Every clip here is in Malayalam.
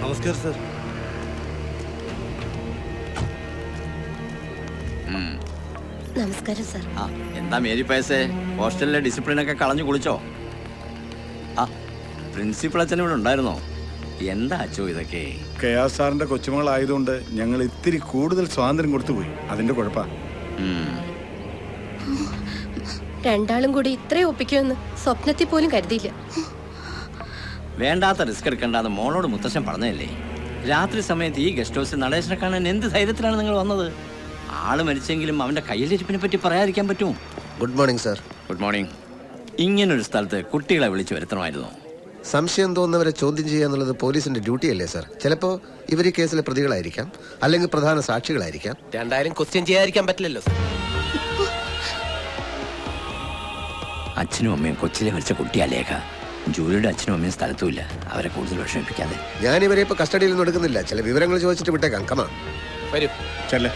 നമസ്കാരം സർ. നമസ്കാരം സർ. എന്താ മേരി പയസേ, ഹോസ്റ്റലിലെ ഡിസിപ്ലിനൊക്കെ കളഞ്ഞു കുളിച്ചോ? പ്രിൻസിപ്പൾ അച്ഛൻ ഇവിടെ ഉണ്ടായിരുന്നോ? എന്താ അച്ചോ ഇതൊക്കെ? കെയാ സാറിന്റെ കൊച്ചുമകളായതുകൊണ്ട് ഞങ്ങൾ ഇത്തിരി കൂടുതൽ സ്വാതന്ത്ര്യം കൊടുത്തുപോയി. അതിന്റെ കുഴപ്പാ. രണ്ടാളും കൂടി ഇത്രയും ഒപ്പിക്കുമെന്ന് സ്വപ്നത്തിൽ പോലും കരുതിയില്ല. വേണ്ടാത്ത റിസ്ക് എടുക്കണ്ടെന്ന് മോളോട് മുത്തശ്ശൻ പറഞ്ഞതല്ലേ? രാത്രി സമയത്ത് ഈ ഗസ്റ്റ് ഹൗസിൽ നടേശനെ കാണാൻ എന്ത് ധൈര്യത്തിലാണ് നിങ്ങൾ വന്നത്? ആള് മരിച്ചെങ്കിലും അവന്റെ കയ്യിലിരിപ്പിനെ പറ്റി പറയാതിരിക്കാൻ പറ്റുമോ? Good morning sir. Good morning. ഇങ്ങനൊരു സ്ഥലത്ത് കുട്ടികളെ വിളിച്ചു വരുത്തണമായിരുന്നു. സംശയം തോന്നുന്നവരെ ചോദ്യം ചെയ്യുക എന്നുള്ളത് പോലീസിന്റെ ഡ്യൂട്ടി അല്ലേ സർ? ചിലപ്പോ ഇവർ ഈ കേസിലെ പ്രതികളായിരിക്കാം, അല്ലെങ്കിൽ പ്രധാന സാക്ഷികളായിരിക്കാം. രണ്ടായാലും ക്വസ്റ്റ്യൻ ചെയ്യാതിരിക്കാൻ പറ്റില്ലല്ലോ സർ. അച്ഛനും അമ്മയും കൊച്ചിലെ മരിച്ച കുട്ടിയാ ലേഖ. ജൂലിയുടെ അച്ഛനും അമ്മയും സ്ഥലത്തുമില്ല. അവരെ കൂടുതൽ വിഷമിപ്പിക്കാതെ. ഞാൻ ഇവരെ ഇപ്പൊ കസ്റ്റഡിയിൽ ഒന്നും എടുക്കുന്നില്ല. ചില വിവരങ്ങൾ ചോദിച്ചിട്ട് വിട്ടേക്കാം. കമാ വരൂ. ചെല്ലേ.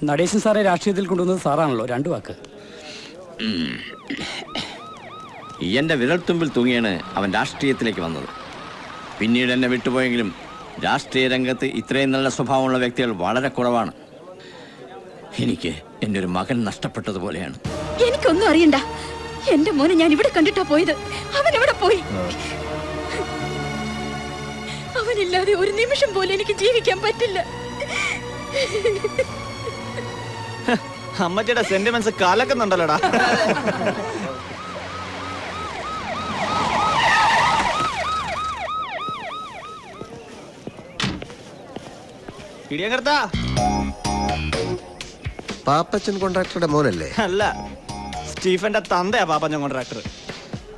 നടേശൻ സാറെ രാഷ്ട്രീയത്തിൽ കൊണ്ടുവന്നത് സാറാണല്ലോ. രണ്ടു വാക്ക്. എന്റെ വിരൽത്തുമ്പിൽ തൂങ്ങിയാണ് അവൻ രാഷ്ട്രീയത്തിലേക്ക് വന്നത്. പിന്നീട് എന്നെ വിട്ടുപോയെങ്കിലും രാഷ്ട്രീയ രംഗത്ത് ഇത്രയും നല്ല സ്വഭാവമുള്ള വ്യക്തികൾ വളരെ കുറവാണ്. എനിക്ക് എൻ്റെ ഒരു മകൻ നഷ്ടപ്പെട്ടതുപോലെയാണ്. എനിക്കൊന്നും അറിയണ്ട. എന്റെ മോനെ ഞാൻ ഇവിടെ കണ്ടിട്ടാ പോയത്. അവൻ എവിടെ പോയി? അവനില്ലാതെ ഒരു നിമിഷം പോലും എനിക്ക് ജീവിക്കാൻ പറ്റില്ല. അമ്മച്ചിയുടെ സെന്റിമെന്റ്സ് കലക്കുന്നുണ്ടല്ലോടാ. ഇടിയങ്കർത്താ. പാപ്പച്ചൻ കോൺട്രാക്ടറുടെ മോനല്ലേ? അല്ല, സ്റ്റീഫന്റെ തന്തയാ പാപ്പച്ചൻ കോൺട്രാക്ടർ.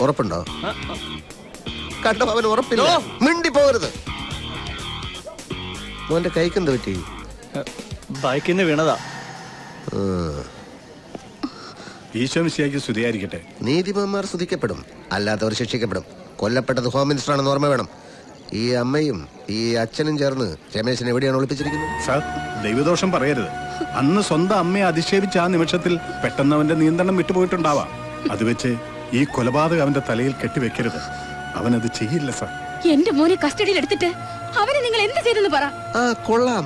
ഉറപ്പുണ്ടോ? കണ്ടോ, അവൻ ഉറപ്പില്ല. മിണ്ടി പോകരുത്. മോന്റെ കൈക്കെന്ത് പറ്റി? ബൈക്കിൽ നിന്ന് വീണതാ. ഈശോമിശിഹായ്ക്ക് സ്തുതിയായിരിക്കട്ടെ. നീതിമാന്മാർ സ്തുതിക്കപ്പെടും, അല്ലാത്തവർ ശിക്ഷിക്കപ്പെടും. കൊല്ലപ്പെട്ടത് ഹോം മിനിസ്റ്റർ ആണെന്ന് ഓർമ്മ വേണം. ഈ അമ്മയും ഈ അച്ഛനും ചേർന്ന് രമേശിനെ എവിടെയാണ് ഒളിപ്പിച്ചിരിക്കുന്നത്? സാർ, ദൈവദോഷം പറയരുത്. അന്ന് സ്വന്തം അമ്മയെ അധിക്ഷേപിച്ച ആ നിമിഷത്തിൽ പെട്ടെന്ന് അവന്റെ നിയന്ത്രണം വിട്ടുപോയിട്ടുണ്ടാവാം. അത് വെച്ച് ഈ കൊലപാതകം അവന്റെ തലയിൽ കെട്ടിവെക്കരുത്. അവനത് ചെയ്യില്ല സാർ. എന്റെ മോനെ കസ്റ്റഡിയിൽ എടുത്തിട്ട് അവനെ നിങ്ങൾ എന്ത് ചെയ്തെന്ന് പറ. കൊള്ളാം.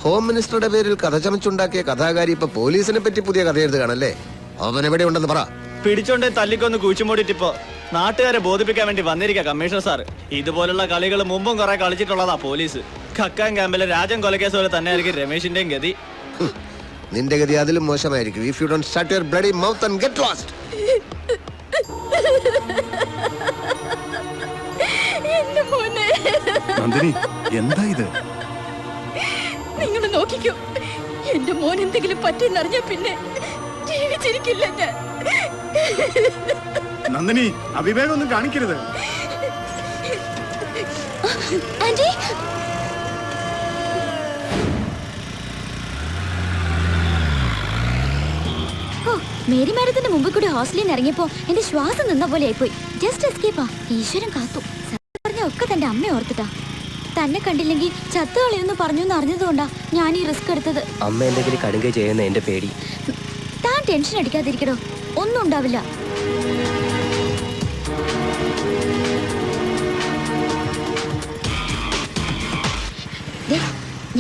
ഹോം മിനിസ്റ്ററുടെ പേരിൽ കഥ ചമച്ചുണ്ടാക്കിയ കഥാകാരി ഇപ്പൊ പോലീസിനെ പറ്റി പുതിയ കഥ എഴുതുകയാണല്ലേ? അവൻ എവിടെ ഉണ്ടെന്ന് പറ. പിടിച്ചോണ്ട് തല്ലിക്കൊന്ന് കുഴിച്ചുമൂടിട്ടിപ്പോ നാട്ടുകാരെ ബോധിപ്പിക്കാൻ വേണ്ടി വന്നിരിക്കുക കമ്മീഷണർ സാർ. ഇതുപോലുള്ള കളികൾ മുമ്പും കുറെ കളിച്ചിട്ടുള്ളതാ പോലീസ്. കക്കാൻ ക്യാമ്പിലെ രാജൻ കൊലക്കേസ് പോലെ തന്നെ ആയിരിക്കും രമേശിന്റെയും ഗതി. നിന്റെ ഗതി അതിലും മോശമായിരിക്കും. If you don't shut your bloody mouth and get lost. Nandini, എന്താ ഇത്? നിങ്ങൾ നോക്കിക്കോ. എന്റെ മോൻ എന്തെങ്കിലും പറ്റിയെന്നറിഞ്ഞ പിന്നെ ജീവിച്ചിരിക്കില്ല ഞാൻ. നന്ദിനി, അവിവേകം ഒന്നും കാണിക്കരുത്. ആന്റി, മേരി മാഡത്തിന്റെ മുമ്പിൽ കൂടി ഹോസ്റ്റലിൽ നിന്ന് ഇറങ്ങിയപ്പോ എന്റെ ശ്വാസം നിന്ന പോലെ ആയിപ്പോയി. ജസ്റ്റ് എസ്കേപ്പാ. ഈശ്വരൻ കാത്തു. പറഞ്ഞ ഒക്കെ തന്റെ അമ്മ ഓർത്തിട്ടാ. തന്നെ കണ്ടില്ലെങ്കിൽ ചത്തുകളെന്ന് പറഞ്ഞു അറിഞ്ഞതുകൊണ്ടാ ഞാൻ ഈ റിസ്ക് എടുത്തത്. അമ്മ എന്തെങ്കിലും കടുങ്കൈ ചെയ്യുന്ന എന്റെ പേടി. താൻ ടെൻഷൻ അടിക്കാതിരിക്കടോ, ഒന്നും ഉണ്ടാവില്ല.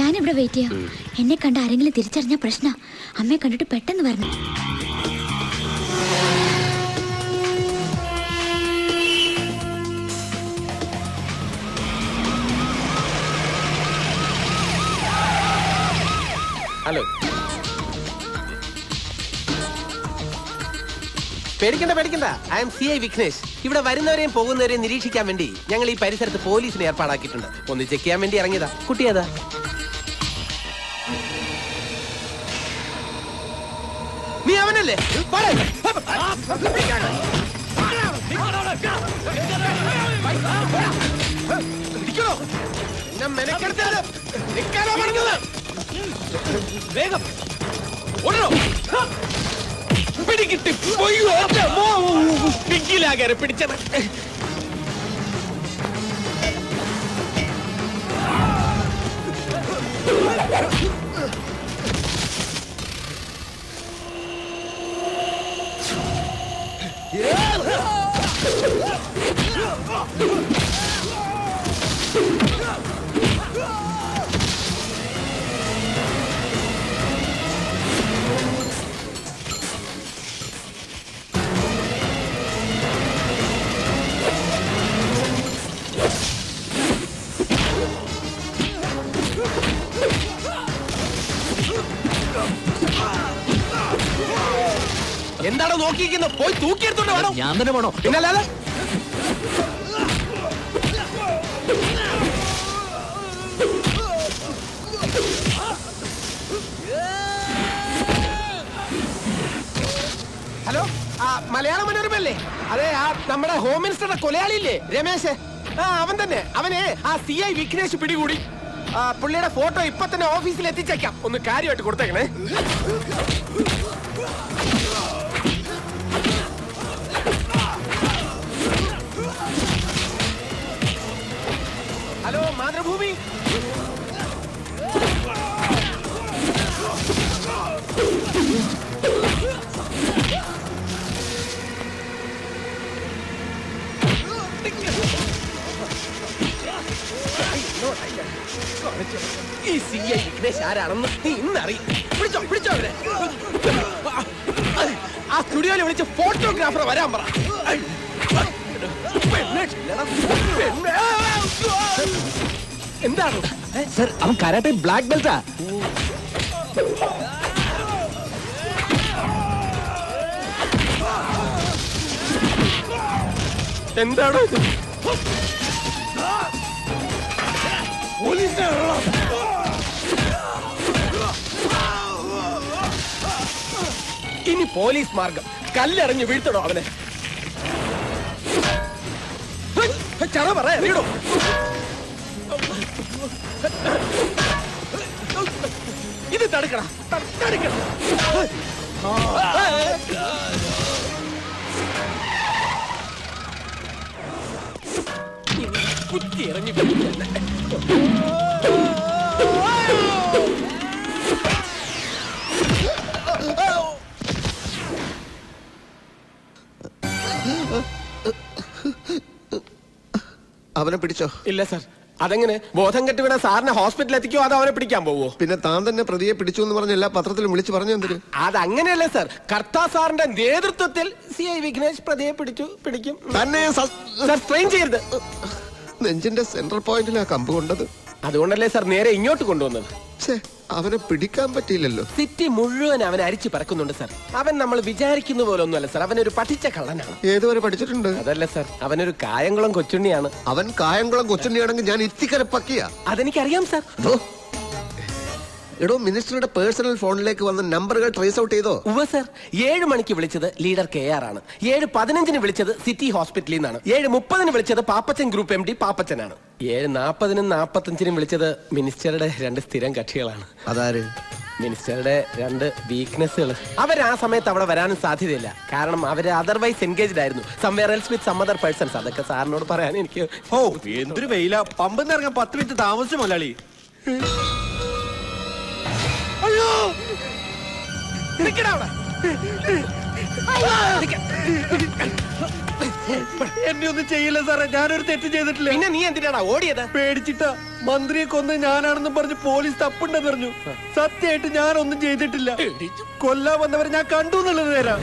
ഞാനിവിടെ വെയിറ്റ് ചെയ്യാം. എന്നെ കണ്ട ആരെങ്കിലും തിരിച്ചറിഞ്ഞ പ്രശ്ന. അമ്മയെ കണ്ടിട്ട് പെട്ടെന്ന് വരണം. ഹലോ. പേടിക്കണ്ട. I M CI Vignesh. ഇവിടെ വരുന്നവരെയും പോകുന്നവരെയും നിരീക്ഷിക്കാൻ വേണ്ടി ഞങ്ങൾ ഈ പരിസരത്ത് പോലീസിനെ ഏർപ്പാടാക്കിയിട്ടുണ്ട്. ഒന്ന് ചെക്ക് ചെയ്യാൻ വേണ്ടി ഇറങ്ങിയതാ. കുട്ടിയേതാ? നീ അവനല്ലേ? വേഗം പിടികിട്ടി പിങ്കിലാകാരെ പിടിച്ചത്. നോക്കിയിരിക്കുന്നു. പോയി തൂക്കിയെടുത്തോണ്ട് വേണം. ഞാൻ തന്നെ വേണോ? പിന്നല്ലാതെ ഹലോ, മലയാള മനോരമല്ലേ? അതെ, നമ്മുടെ ഹോം മിനിസ്റ്ററുടെ കൊലയാളിയില്ലേ രമേശ്? അവൻ തന്നെ. അവനെ CI വിഘ്നേഷ് പിടികൂടി. പുള്ളിയുടെ ഫോട്ടോ ഇപ്പൊ തന്നെ ഓഫീസിൽ എത്തിച്ചേക്കാം. ഒന്ന് കാര്യമായിട്ട് കൊടുത്തേക്കണേ. ഹലോ, മാതൃഭൂമി. ഈ CI വിഘ്നേഷ് ആരാണെന്ന് നീ ഇന്നറിയും. പിടിച്ചോ അവരെ. ആ സ്റ്റുഡിയോയിൽ വിളിച്ച് ഫോട്ടോഗ്രാഫർ വരാൻ പറ. എന്താണ് സർ, അവൻ കരാട്ടെ ബ്ലാക്ക് ബെൽറ്റാ. എന്താണോ ഇത്? ഇനി പോലീസ് മാർഗം കല്ലെറിഞ്ഞ് വീഴ്ത്തണോ അവനെ? ചറ പറയണോ? ഇത് തടുക്കണം. കുത്തി ഇറങ്ങി അവനെ പിടിച്ചോ? ഇല്ല സർ. അതെങ്ങനെ? ബോധം കെട്ട് വീണ സാറിനെ ഹോസ്പിറ്റലിൽ എത്തിക്കോ അതോ അവനെ പിടിക്കാൻ പോവോ? പിന്നെ താൻ തന്നെ പ്രതിയെ പിടിച്ചു എന്ന് പറഞ്ഞ എല്ലാ പത്രത്തിലും വിളിച്ചു പറഞ്ഞു എന്തിന്? അതങ്ങനെയല്ലേ സർ. കർത്താ സാറിന്റെ നേതൃത്വത്തിൽ CI വിഘ്നേഷ് പ്രതിയെ പിടിക്കും. തന്നെ സർ, സ്ട്രെയിൻ ചെയ്യരുത്. നെഞ്ചിന്റെ സെൻട്രൽ പോയിന്റിലാ കമ്പ് കൊണ്ടത്. അതുകൊണ്ടല്ലേ സർ നേരെ ഇങ്ങോട്ട് കൊണ്ടുവന്നത്. അവനെ പിടിക്കാൻ പറ്റിയില്ലല്ലോ. സിറ്റി മുഴുവൻ അവൻ അരിച്ചു പറക്കുന്നുണ്ട് സർ. അവൻ നമ്മൾ വിചാരിക്കുന്ന പോലെ ഒന്നുമല്ല സർ. അവനൊരു പഠിച്ച കള്ളനാണ്. ഏതുവരെ പഠിച്ചിട്ടുണ്ട്? അതല്ല സർ, അവനൊരു കായംകുളം കൊച്ചുണ്ണിയാണ്. അവൻ കായംകുളം കൊച്ചുണ്ണിയാണെങ്കിൽ ഞാൻ ഇത്തിക്കര പക്കിയ. അതെനിക്കറിയാം സർ. എടോ, മിനിസ്റ്ററുടെ പേഴ്സണൽ ഫോണിലേക്ക് വന്ന നമ്പറുകൾ ട്രേസ് ഔട്ട് ചെയ്തോ? ഉവ്വ് സർ. 7 മണിക്ക് വിളിച്ചത് ലീഡർ KR ആണ്. 7:15 വിളിച്ചത് സിറ്റി ഹോസ്പിറ്റലിൽ നിന്നാണ്. 7:30 വിളിച്ചത് പാപ്പച്ചൻ ഗ്രൂപ്പ് MD പാപ്പച്ചനാണ്. 7:40 45 വിളിച്ചത് മിനിസ്റ്ററുടെ 2 സ്ഥിരം കക്ഷികളാണ്. അതാര്? മിനിസ്റ്ററുടെ 2 വീക്ക്നെസ്സുകൾ. അവർ ആ സമയത്ത് അവിടെ വരാനും സാധ്യതയില്ല. കാരണം അവര് അതർവൈസ് എൻഗേജ്ഡ് ആയിരുന്നു. Somewhere else with some other persons. അതൊക്കെ സാറിനോട് പറയാൻ എനിക്ക്. എന്തൊരു വെയില. പമ്പിൽ ഇറങ്ങാൻ 10 മിനിറ്റ് താമസിച്ചു മുതലാളി. അയ്യോ, നിക്കടാ അവിടെ. എന്നെ ഒന്നും ചെയ്യില്ല സാറേ, ഞാനൊരു തെറ്റ് ചെയ്തിട്ടില്ല. പിന്നെ നീ എന്തിനാടാ ഓടിയത്? പേടിച്ചിട്ടാ. മന്ത്രിയെ കൊന്ന് ഞാനാണെന്ന് പറഞ്ഞ് പോലീസ് തപ്പുണ്ടെന്ന് പറഞ്ഞു. സത്യമായിട്ട് ഞാനൊന്നും ചെയ്തിട്ടില്ല. കൊല്ലാൻ വന്നവരെ ഞാൻ കണ്ടു എന്നുള്ളത് തരാം.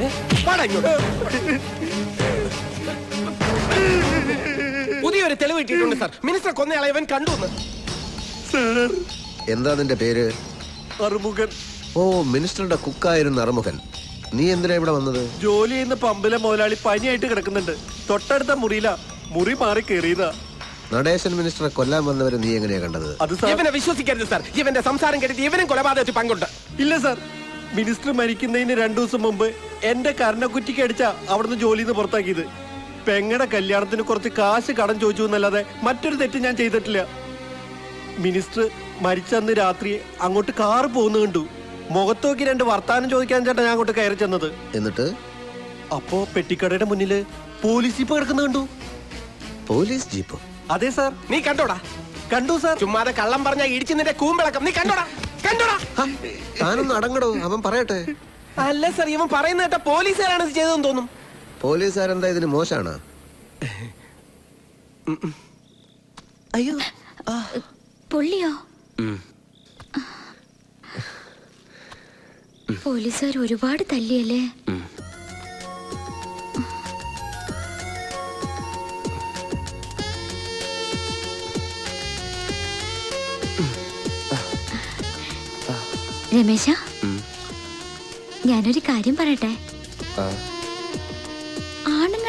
പുതിയൊരു തെളിവ് കിട്ടിയിട്ടുണ്ട് സാർ. മിനിസ്റ്റർ കൊന്നയാളെ ഇവൻ കണ്ടു. എന്താ നിന്റെ പേര്? അറുമുഖൻ. ഓ, മിനിസ്റ്ററുടെ കുക്കായിരുന്നു അറുമുഖൻ. നീ എന്തിനാ ഇവിടെ വന്നത്? ജോലി ചെയ്യുന്ന പമ്പിലെ മുതലാളി പനിയായിട്ട് കിടക്കുന്നുണ്ട്. തൊട്ടടുത്ത മുറിയില. മുറി മാറി കയറിയതാ. നടേശൻ മിനിസ്റ്ററെ കൊല്ലാൻ വന്നവരെ നീ എങ്ങനെയാ കണ്ടത്? ഇവനെ വിശ്വസിക്കരുത് സാർ. ഇവന്റെ സംസാരം കേട്ടിട്ട് ഇവനും കൊലപാതകത്തിൽ പങ്കുണ്ട്. ഇല്ല സാർ, മിനിസ്റ്റർ മരിക്കുന്നതിന് 2 ദിവസം മുമ്പ് എന്റെ കരണക്കുറ്റിക്ക് അടിച്ചാ അവിടുന്ന് ജോലിയിൽ നിന്ന് പുറത്താക്കിയത്. പെങ്ങടെ കല്യാണത്തിന് കുറച്ച് കാശ് കടം ചോദിച്ചു എന്നല്ലാതെ മറ്റൊരു തെറ്റ് ഞാൻ ചെയ്തിട്ടില്ല. മിനിസ്റ്റർ മരിച്ചന്ന് രാത്രി അങ്ങോട്ട് കാറ് പോകുന്ന കണ്ടു. മുഖത്തോക്കി 2 വർത്താനം ചോദിക്കാൻ ചേട്ടാ ഞാൻ അങ്ങോട്ട് കയറി ചെന്നത്. എന്നിട്ട് അപ്പോ പെട്ടിക്കടയുടെ മുന്നില് പോലീസ് ജീപ്പ് കിടക്കുന്ന കണ്ടു. പോലീസ് ജീപ്പോ? അതെ സാർ. നീ കണ്ടോടാ? കണ്ടു സാർ. ചുമ്മാതെ കള്ളം പറഞ്ഞ ഇടിച്ചു നിന്റെ കൂമ്പിളക്കം. നീ കണ്ടോടാ? താനൊന്ന് അടങ്ങടോ, അവൻ പറയട്ടെ. അല്ല സാർ, ഇവൻ പറയുന്ന കേട്ട പോലീസുകാരാണ് ഇത് ചെയ്തതെന്ന് തോന്നും. പോലീസുകാരെന്താ ഇതിന് മോശാണ്? അയ്യോ, പൊള്ളിയോ? പോലീസുകാർ ഒരുപാട് തല്ലിയല്ലേ? രമേശ, ഞാനൊരു കാര്യം പറയട്ടെ.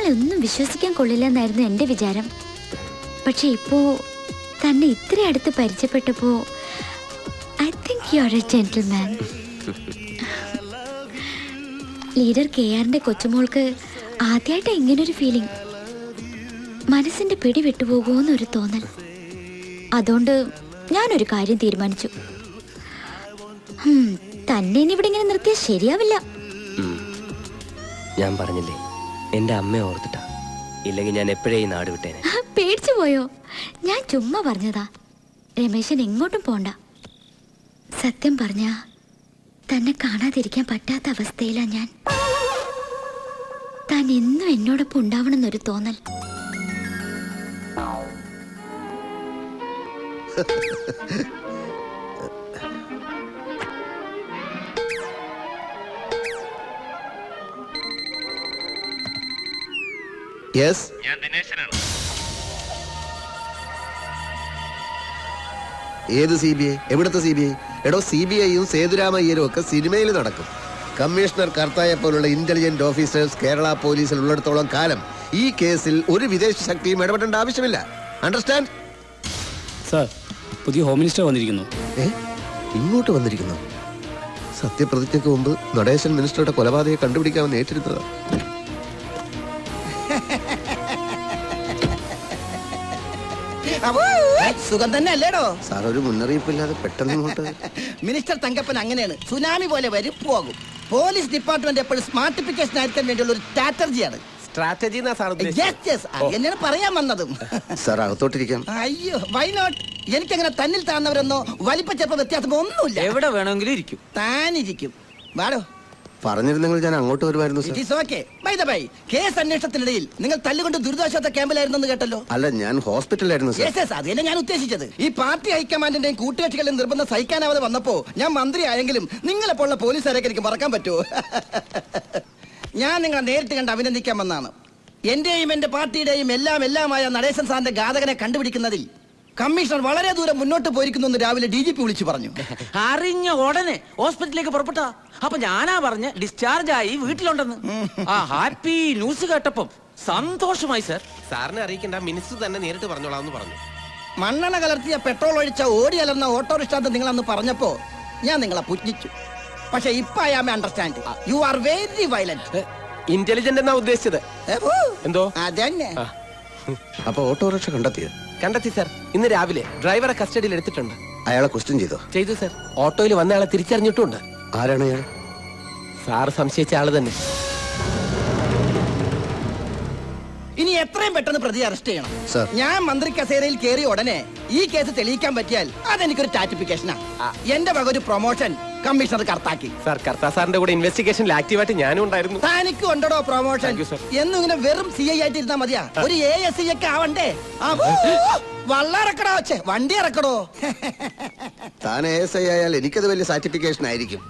നിങ്ങളെ ഒന്നും വിശ്വസിക്കാൻ കൊള്ളില്ലെന്നായിരുന്നു എൻ്റെ വിചാരം. പക്ഷെ ഇപ്പോ തന്നെ ഇത്ര അടുത്ത് പരിചയപ്പെട്ടപ്പോ I think you are a gentleman. Leader KRന്റെ കൊച്ചുമോൾക്ക് ആദ്യമായിട്ട് ഇങ്ങനൊരു ഫീലിംഗ്. മനസ്സിന്റെ പിടി വിട്ടുപോകുമെന്നൊരു തോന്നൽ. അതുകൊണ്ട് ഞാനൊരു കാര്യം തീരുമാനിച്ചു. തന്നെ ഇനി ഇവിടെ ഇങ്ങനെ നിർത്തിയാൽ ശരിയാവില്ല. ഞാൻ പറഞ്ഞില്ലേ, എന്റെ അമ്മയെ ഓർത്തിട്ടാ. ഇല്ലെങ്കിൽ ഞാൻ എപ്പോഴേ ഈ നാട് വിട്ടേനെ. പേടിച്ചു പോയോ? ഞാൻ ചുമ്മാ പറഞ്ഞതാ. രമേശൻ എങ്ങോട്ടും പോണ്ട. സത്യം പറഞ്ഞ തന്നെ കാണാതിരിക്കാൻ പറ്റാത്ത അവസ്ഥയിലാ ഞാൻ. താൻ എന്നും എന്നോടൊപ്പം ഉണ്ടാവണമെന്നൊരു തോന്നൽ. യെസ്, ഏത് CBI? എവിടുത്തെ CBI? എടോ, CBIയും സേതുരാമയ്യരും ഒക്കെ സിനിമയിൽ നടക്കും. കമ്മീഷണർ കർത്തായെ പോലുള്ള ഇന്റലിജന്റ് ഓഫീസേഴ്സ് കേരള പോലീസിൽ ഉള്ളിടത്തോളം കാലം ഈ കേസിൽ ഒരു വിദേശ ശക്തിയും ഇടപെടേണ്ട ആവശ്യമില്ല. അണ്ടർസ്റ്റാൻഡ്? സാർ, പുതിയ ഹോം മിനിസ്റ്റർ വന്നിരിക്കുന്നു. ഇങ്ങോട്ട് വന്നിരിക്കുന്നു. സത്യപ്രതിജ്ഞയ്ക്ക് മുമ്പ് നടേശൻ മിനിസ്റ്ററുടെ കൊലപാതകയെ കണ്ടുപിടിക്കാമെന്ന് ഏറ്റെടുത്തത്. സുഖം തന്നെ അല്ലേടോ സാർ? ഒരു മുന്നറിയിപ്പില്ലാതെ പെട്ടെന്ന് ഇങ്ങോട്ട്. മിനിസ്റ്റർ തങ്കപ്പൻ അങ്ങനെയാണ്, സുനാമി പോലെ വരും പോകും. പോലീസ് ഡിപ്പാർട്ട്മെന്റ് എപ്പോഴും സ്മാർട്ടിഫിക്കേഷൻ ആയിരിക്കാൻ വേണ്ടിയുള്ള ഒരു സ്ട്രാറ്റജിയാണ്. സ്ട്രാറ്റജി എന്നെയാണ് പറയാൻ വന്നതും. സാർ, അകത്തോട്ടിരിക്കാം. അയ്യോ, വൈ നോട്ട്? എനിക്കങ്ങനെ തന്നിൽ താഴ്ന്നവരെന്നോ വലിപ്പ ചെറുപ്പ വ്യത്യാസമോ ഒന്നുമില്ല. എവിടെ വേണമെങ്കിലും ഇരിക്കും. താനിരിക്കും. വാടോ. പറഞ്ഞിരുന്നെങ്കിൽ ഞാൻ അങ്ങോട്ട് വരുമായിരുന്നു sir. It is okay. By the by, case അന്വേഷണത്തിനിടയിൽ നിങ്ങൾ തല്ലുകൊണ്ട് ദുരിതാശ്വാസ ക്യാമ്പിലായിരുന്നെന്ന് കേട്ടല്ലോ. അല്ല, ഞാൻ ഹോസ്പിറ്റലിലായിരുന്നു സാർ. യെസ്, അത് തന്നെ ഞാൻ ഉദ്ദേശിച്ചത്. ഈ പാർട്ടി ഹൈക്കമാൻഡിന്റെയും കൂട്ടുകക്ഷികളുടെ നിർബന്ധം സഹിക്കാനാവാതെ വന്നപ്പോ ഞാൻ മന്ത്രി ആയെങ്കിലും നിങ്ങളെപ്പോലുള്ള പോലീസുകാരൊക്കെ എനിക്ക് മറക്കാൻ പറ്റുമോ? ഞാൻ നിങ്ങളെ നേരിട്ട് കണ്ട് അഭിനന്ദിക്കാൻ വന്നാണ്. എന്റെയും എന്റെ പാർട്ടിയുടെയും എല്ലാമായ നടേശൻ സാറിന്റെ ഘാതകനെ കണ്ടുപിടിക്കുന്നതിൽ കമ്മീഷണർ വളരെ ദൂരം മുന്നോട്ട് പോയിരിക്കുന്നു എന്ന് രാവിലെ DGP വിളിച്ചു പറഞ്ഞു. അറിഞ്ഞ ഉടനെ ഹോസ്പിറ്റലിലേക്ക് പുറപ്പെട്ട. അപ്പൊ ഞാനാ പറഞ്ഞ് ഡിസ്ചാർജ് ആയി വീട്ടിലുണ്ടെന്ന്. ആ ഹാപ്പി ന്യൂസ് കേട്ടപ്പം സന്തോഷമായി സർ. സാറിനെ അറിയിക്കേണ്ട, മിനിസ്റ്റർ തന്നെ നേരിട്ട് പറഞ്ഞോളാന്ന് പറഞ്ഞു. മണ്ണെണ്ണ കലർത്തിയ പെട്രോൾ ഒഴിച്ച ഓടി അലർന്ന ഓട്ടോറിക്ഷ നിങ്ങൾ അന്ന് പറഞ്ഞപ്പോ ഞാൻ നിങ്ങളെ പുറ്റിച്ചു. പക്ഷെ ഇപ്പൊ I am understand you are very violent. Intelligent എന്നാ ഉദ്ദേശിച്ചത്. എന്തോ അതന്നെ. അപ്പൊ ഓട്ടോറിക്ഷ കണ്ടെത്തി സാർ. ഇന്ന് രാവിലെ ഡ്രൈവറെ കസ്റ്റഡിയിൽ എടുത്തിട്ടുണ്ട്. അയാളെ ക്വസ്റ്റ്യൻ ചെയ്തു സാർ. ഓട്ടോയിൽ വന്ന ആളെ തിരിച്ചറിഞ്ഞിട്ടുണ്ട്. ആരാണ് അയാൾ? സാറ് സംശയിച്ച ആള് തന്നെ. ഇനി എത്രയും പെട്ടെന്ന് പ്രതി അറസ്റ്റ് ചെയ്യണം. സർ, ഞാൻ മന്ത്രി കസേരയിൽ കയറിയ ഉടനെ ഈ കേസ് തെളിയിക്കാൻ പറ്റിയാൽ അതെനിക്കൊരു ടാറ്റിഫിക്കേഷനാ. എന്റെ വക ഒരു പ്രൊമോഷൻ കമ്മീഷണർ കർത്താക്കി. സാർ, കർത്താ സാറിന്റെ കൂടെ ഇൻവെസ്റ്റിഗേഷനിൽ ആക്റ്റീവായിട്ട് ഞാനും ഉണ്ടായിരുന്നു. താനിക്ക് ഉണ്ടോ പ്രൊമോഷൻ? എന്നും ഇങ്ങനെ വെറും CI ആയിട്ട് ഇരുന്നാ മതിയാ? ഒരു ASI ഒക്കെ ആവണ്ടേ? വള്ളറക്കടോ, വണ്ടി ഇറക്കടോ. താൻ ASI ആയാൽ എനിക്കത് വലിയ സാറ്റിഫിക്കേഷൻ ആയിരിക്കും.